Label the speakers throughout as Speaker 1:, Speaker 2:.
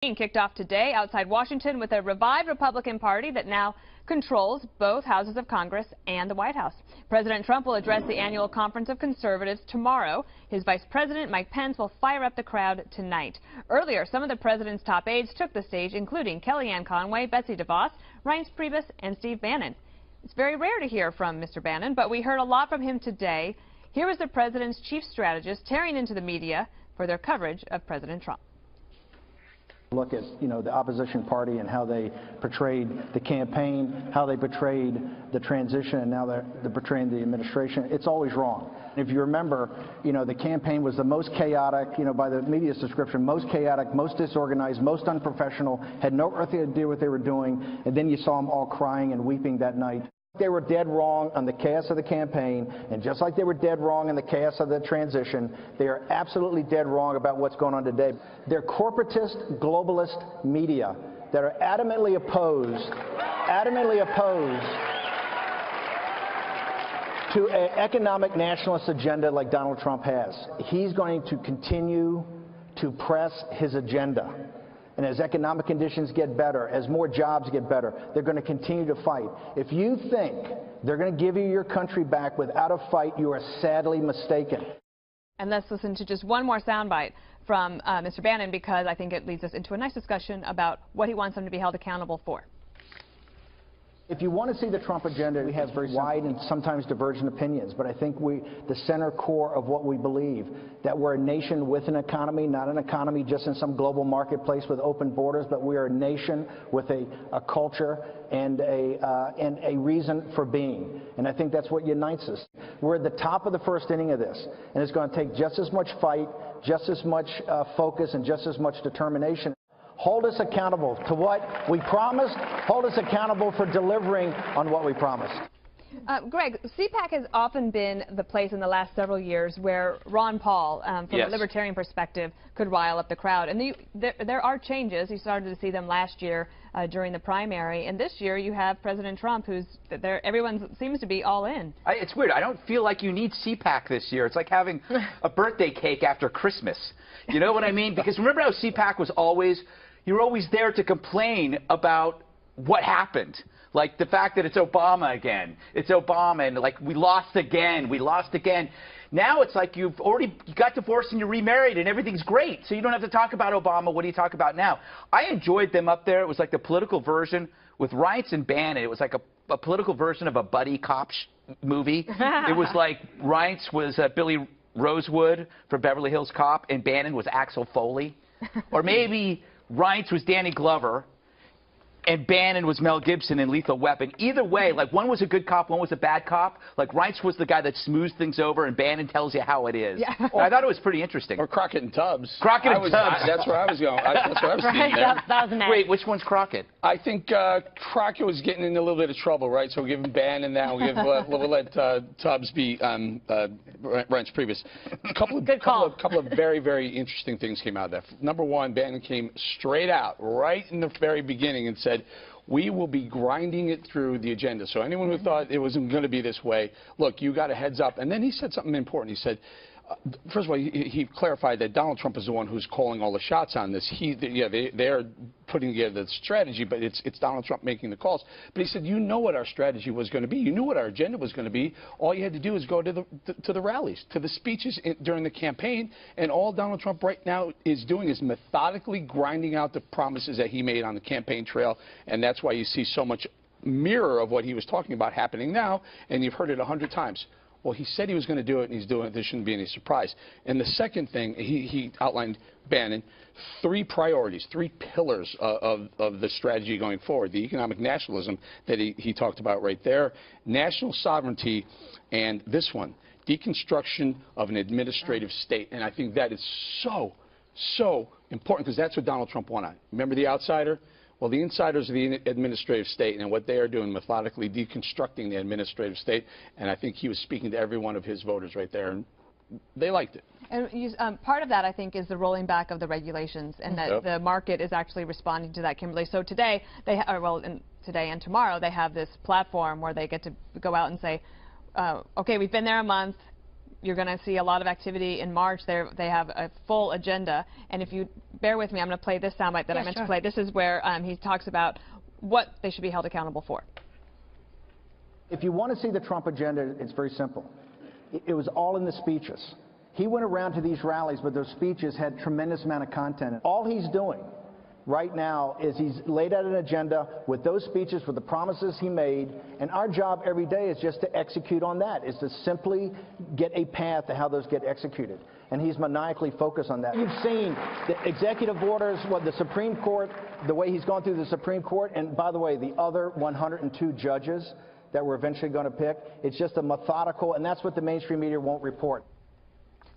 Speaker 1: Kicked off today outside Washington with a revived Republican Party that now controls both houses of Congress and the White House. President Trump will address the annual Conference of Conservatives tomorrow. His Vice President, Mike Pence, will fire up the crowd tonight. Earlier, some of the president's top aides took the stage, including Kellyanne Conway, Betsy DeVos, Reince Priebus, and Steve Bannon. It's very rare to hear from Mr. Bannon, but we heard a lot from him today. Here was the president's chief strategist tearing into the media for their coverage of President Trump.
Speaker 2: Look at, the opposition party and how they portrayed the campaign, how they portrayed the transition, and now they're portraying the administration. It's always wrong. If you remember, the campaign was the most chaotic, by the media's description, most chaotic, most disorganized, most unprofessional, had no earthly idea what they were doing, and then you saw them all crying and weeping that night. They were dead wrong on the chaos of the campaign, and just like they were dead wrong in the chaos of the transition, they are absolutely dead wrong about what's going on today. They're corporatist, globalist media that are adamantly opposed to an economic nationalist agenda like Donald Trump has. He's going to continue to press his agenda. And as economic conditions get better, as more jobs get better, they're going to continue to fight. If you think they're going to give you your country back without a fight, you are sadly mistaken.
Speaker 1: And let's listen to just one more soundbite from Mr. Bannon, because I think it leads us into a nice discussion about what he wants them to be held accountable for.
Speaker 2: If you want to see the Trump agenda, we have very wide and sometimes divergent opinions, but I think the center core of what we believe, that we're a nation with an economy, not an economy just in some global marketplace with open borders, but we are a nation with a culture and a reason for being. And I think that's what unites us. We're at the top of the first inning of this, and it's going to take just as much fight, just as much focus, and just as much determination. Hold us accountable to what we promised. Hold us accountable for delivering on what we promised.
Speaker 1: Greg, CPAC has often been the place in the last several years where Ron Paul, from a libertarian perspective, could rile up the crowd. And there are changes. You started to see them last year during the primary. And this year you have President Trump, who's there. Everyone seems to be all in.
Speaker 3: It's weird. I don't feel like you need CPAC this year. It's like having a birthday cake after Christmas. You know what I mean? Because remember how CPAC was always... You're always there to complain about what happened. Like the fact that it's Obama again. It's Obama, and like we lost again. We lost again. Now it's like you got divorced and you remarried and everything's great. So you don't have to talk about Obama. What do you talk about now? I enjoyed them up there. It was like the political version with Reince and Bannon. It was like a political version of a buddy cop movie. It was like Reince was Billy Rosewood for Beverly Hills Cop, and Bannon was Axel Foley. Or maybe Reince was Danny Glover, and Bannon was Mel Gibson in Lethal Weapon. Either way, like one was a good cop, one was a bad cop. Like Reince was the guy that smooths things over, and Bannon tells you how it is. Yeah. I thought it was pretty interesting.
Speaker 4: Or Crockett and Tubbs.
Speaker 3: Crockett and Tubbs.
Speaker 4: That's where I was going. That's what I was thinking there.
Speaker 1: That was nice.
Speaker 3: Wait, which one's Crockett?
Speaker 4: I think Crockett was getting in a little bit of trouble, right? So we'll give him Bannon now. We'll let Tubbs be Reince Priebus. Couple of very, very interesting things came out of that. Number one, Bannon came straight out right in the very beginning and said, we will be grinding it through the agenda. So anyone who thought it wasn't going to be this way, look, you got a heads up. And then he said something important. He said, first of all, he clarified that Donald Trump is the one who's calling all the shots on this. They're putting together the strategy, but it's Donald Trump making the calls. But he said, you know what our strategy was going to be. You knew what our agenda was going to be. All you had to do is go to the rallies, to the speeches during the campaign, and all Donald Trump right now is doing is methodically grinding out the promises that he made on the campaign trail, and that's why you see so much mirror of what he was talking about happening now, and you've heard it 100 times. Well, he said he was going to do it, and he's doing it. There shouldn't be any surprise. And the second thing, he outlined, Bannon, 3 priorities, 3 pillars of the strategy going forward. The economic nationalism that he talked about right there, national sovereignty, and this one, deconstruction of an administrative state. And I think that is so, so important, because that's what Donald Trump wanted. Remember the outsider? Well, the insiders of the administrative state, and what they are doing, methodically deconstructing the administrative state, and I think he was speaking to every one of his voters right there, and they liked it.
Speaker 1: And part of that, I think, is the rolling back of the regulations, and that the market is actually responding to that, Kimberly. So today, today and tomorrow, they have this platform where they get to go out and say, okay, we've been there a month. you're going to see a lot of activity in March. They have a full agenda. And if you bear with me, I'm going to play this soundbite that I meant to play. This is where he talks about what they should be held accountable for.
Speaker 2: If you want to see the Trump agenda, it's very simple. It was all in the speeches. He went around to these rallies, but those speeches had tremendous amount of content. All he's doing right now is he's laid out an agenda with those speeches, with the promises he made, and our job every day is just to execute on that, is to simply get a path to how those get executed. And he's maniacally focused on that. You've seen the executive orders, the Supreme Court, the way he's gone through the Supreme Court, and by the way, the other 102 judges that we're eventually going to pick. It's just a methodical, and that's what the mainstream media won't report.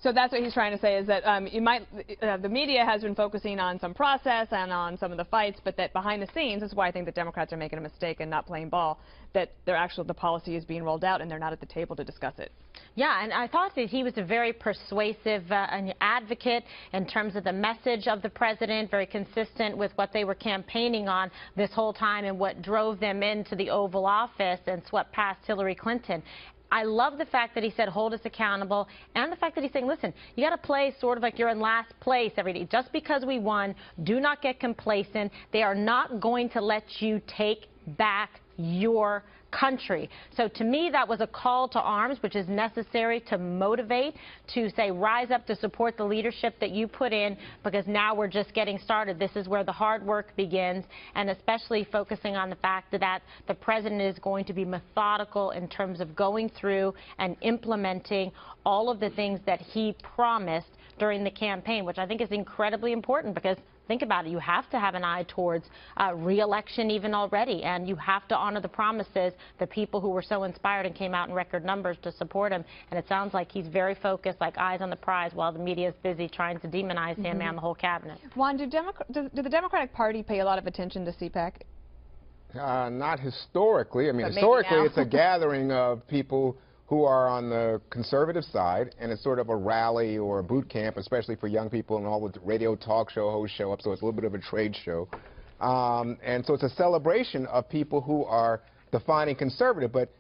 Speaker 1: So that's what he's trying to say, is that the media has been focusing on some process and on some of the fights, but that behind the scenes, this is why I think the Democrats are making a mistake and not playing ball, that the policy is being rolled out and they're not at the table to discuss it.
Speaker 5: Yeah, and I thought that he was a very persuasive advocate in terms of the message of the president, very consistent with what they were campaigning on this whole time and what drove them into the Oval Office and swept past Hillary Clinton. I love the fact that he said hold us accountable, and the fact that he's saying, listen, you got to play sort of like you're in last place every day. Just because we won, do not get complacent. They are not going to let you take back your country. So to me, that was a call to arms, which is necessary to motivate, to say rise up to support the leadership that you put in, because now we're just getting started. This is where the hard work begins, and especially focusing on the fact that the president is going to be methodical in terms of going through and implementing all of the things that he promised during the campaign, which I think is incredibly important, because think about it, you have to have an eye towards re-election even already, and you have to honor the promises, the people who were so inspired and came out in record numbers to support him. And it sounds like he's very focused, like eyes on the prize, while the media is busy trying to demonize him and the whole cabinet.
Speaker 1: Juan, do the Democratic Party pay a lot of attention to CPAC?
Speaker 6: Not historically. I mean,
Speaker 1: But
Speaker 6: historically, it's a gathering of people who are on the conservative side, and it's sort of a rally or a boot camp, especially for young people, and all the radio talk show hosts show up, so it's a little bit of a trade show. And so it's a celebration of people who are defining conservative. But,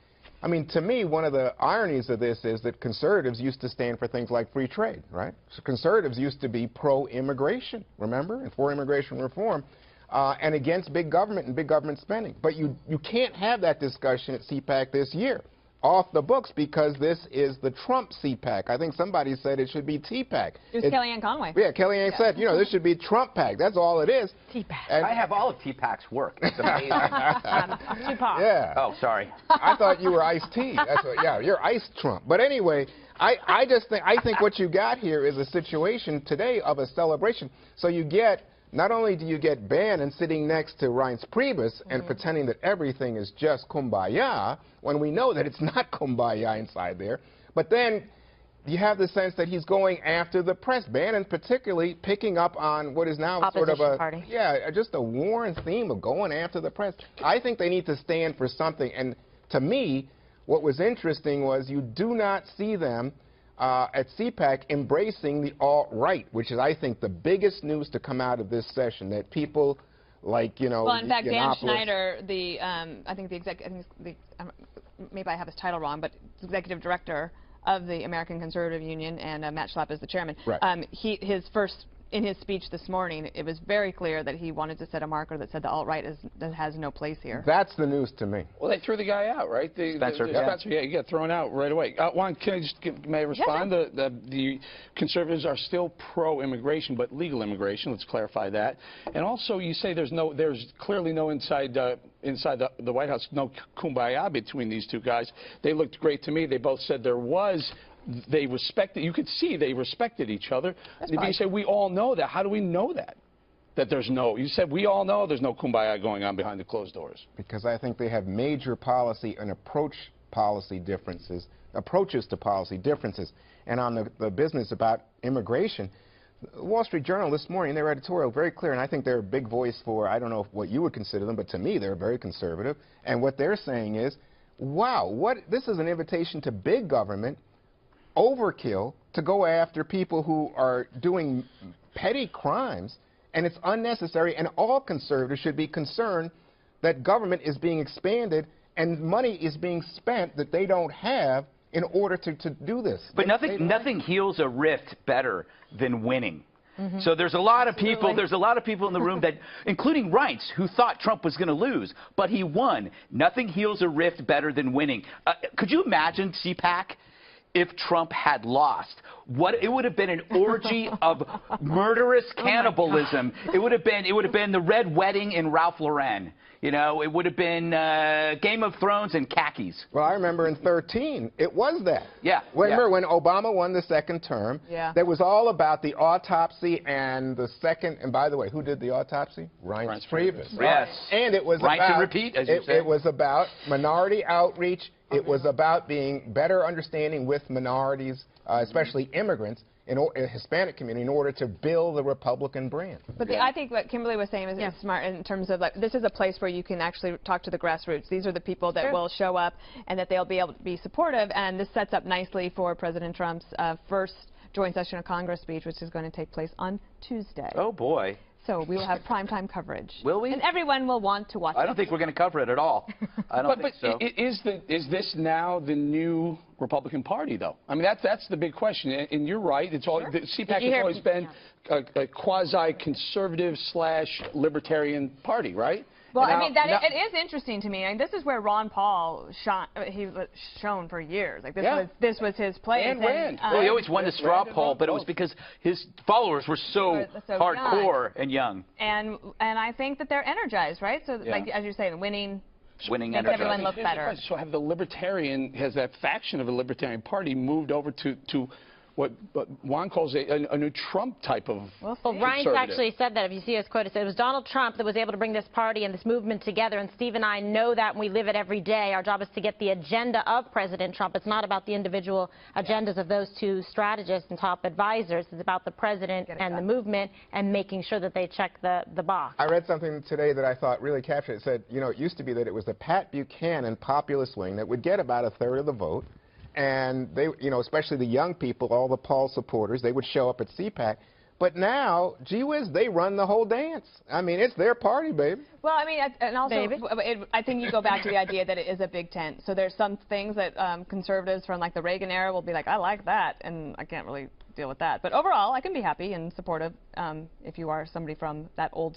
Speaker 6: I mean, to me, one of the ironies of this is that conservatives used to stand for things like free trade, right? So conservatives used to be pro-immigration, remember, and for immigration reform. And against big government and big government spending. But you can't have that discussion at CPAC this year, off the books, because this is the Trump CPAC. I think somebody said it should be TPAC.
Speaker 1: It was Kellyanne Conway.
Speaker 6: Yeah, Kellyanne said, you know, this should be Trump PAC. That's all it is.
Speaker 5: TPAC.
Speaker 3: I have all of TPAC's work. It's amazing.
Speaker 5: Tupac.
Speaker 6: Yeah.
Speaker 3: Oh, sorry.
Speaker 6: I thought you were Ice-T. That's what, yeah, you're Ice Trump. But anyway, I think what you got here is a situation today of a celebration. So you get, not only do you get Bannon sitting next to Reince Priebus and pretending that everything is just kumbaya, when we know that it's not kumbaya inside there, but then you have the sense that he's going after the press. Bannon particularly picking up on what is now
Speaker 5: Opposition
Speaker 6: sort of
Speaker 5: party.
Speaker 6: just a worn theme of going after the press. I think they need to stand for something. And to me, what was interesting was you do not see them at CPAC embracing the alt-right, which is, I think, the biggest news to come out of this session, that people like, you know...
Speaker 1: Well, in fact, Dan Schneider, maybe I have his title wrong, but executive director of the American Conservative Union, and Matt Schlapp is the chairman.
Speaker 6: Right.
Speaker 1: In his speech this morning, it was very clear that he wanted to set a marker that said the alt-right has no place here.
Speaker 6: That's the news to me.
Speaker 4: Well, they threw the guy out, right?
Speaker 3: Spencer,
Speaker 4: Spencer, he got thrown out right away. Juan, can I just may I respond?
Speaker 1: Yeah.
Speaker 4: The conservatives are still pro-immigration, but legal immigration. Let's clarify that. And also, you say there's clearly no inside the White House, no kumbaya between these two guys. They looked great to me. They both said there was. They respected, you could see they respected each other. You say, we all know that. How do we know that? That there's no, you said we all know there's no kumbaya going on behind the closed doors.
Speaker 6: Because I think they have major policy and approaches to policy differences. And on the business about immigration, the Wall Street Journal this morning, their editorial very clear, and I think they're a big voice for, I don't know what you would consider them, but to me they're very conservative. And what they're saying is, wow, this is an invitation to big government, overkill, to go after people who are doing petty crimes, and it's unnecessary, and all conservatives should be concerned that government is being expanded and money is being spent that they don't have in order to do this.
Speaker 3: But nothing heals a rift better than winning. So there's a lot of people. There's a lot of people in the room that, including Reince, who thought Trump was going to lose, but he won. Nothing heals a rift better than winning. Could you imagine CPAC if Trump had lost? It would have been an orgy of murderous cannibalism. It would have been the Red Wedding in Ralph Lauren. You know, it would have been Game of Thrones and khakis.
Speaker 6: Well, I remember in 2013, it was that.
Speaker 3: Yeah.
Speaker 6: Remember when Obama won the second term?
Speaker 1: Yeah.
Speaker 6: That was all about the autopsy and the second. And by the way, who did the autopsy? Reince Priebus.
Speaker 3: Yes.
Speaker 6: And it was
Speaker 3: Rinse
Speaker 6: about
Speaker 3: and repeat, as you say.
Speaker 6: It was about minority outreach. It was about being better understanding with minorities, especially immigrants, in a Hispanic community, in order to build the Republican brand.
Speaker 1: But I think what Kimberly was saying is smart in terms of, like, this is a place where you can actually talk to the grassroots. These are the people that will show up and that they'll be able to be supportive, and this sets up nicely for President Trump's first joint session of Congress speech, which is going to take place on Tuesday.
Speaker 3: Oh, boy.
Speaker 1: So we will have primetime coverage.
Speaker 3: Will we?
Speaker 1: And everyone will want to watch it.
Speaker 3: I don't think we're going to cover it at all. I don't think so.
Speaker 4: Is this now the new Republican Party, though? I mean, that's the big question. And you're right. It's all the CPAC has always been a quasi-conservative / libertarian party, right?
Speaker 1: Well, I mean, it is interesting to me. I mean, this is where Ron Paul he was shown for years. Like this was his place.
Speaker 4: And ran.
Speaker 3: Well, he always won the straw poll, but it was because his followers were so hardcore and young.
Speaker 1: And I think that they're energized, right? So, like as you say, winning makes everyone look better.
Speaker 4: So has that faction of the Libertarian Party moved over to what Juan calls a new Trump type of
Speaker 5: Well, Reince actually said that. If you see his quote, it said it was Donald Trump that was able to bring this party and this movement together, and Steve and I know that, and we live it every day. Our job is to get the agenda of President Trump. It's not about the individual agendas of those two strategists and top advisors. It's about the president and the movement and making sure that they check the box.
Speaker 6: I read something today that I thought really captured it. It said, you know, it used to be that it was the Pat Buchanan populist wing that would get about 1/3 of the vote. And they, you know, especially the young people, all the Paul supporters, they would show up at CPAC. But now, gee whiz, they run the whole dance. I mean, it's their party, baby.
Speaker 1: Well, I mean, and also, I think you go back to the idea that it is a big tent. So there's some things that conservatives from, like, the Reagan era will be like, I like that, and I can't really deal with that. But overall, I can be happy and supportive if you are somebody from that old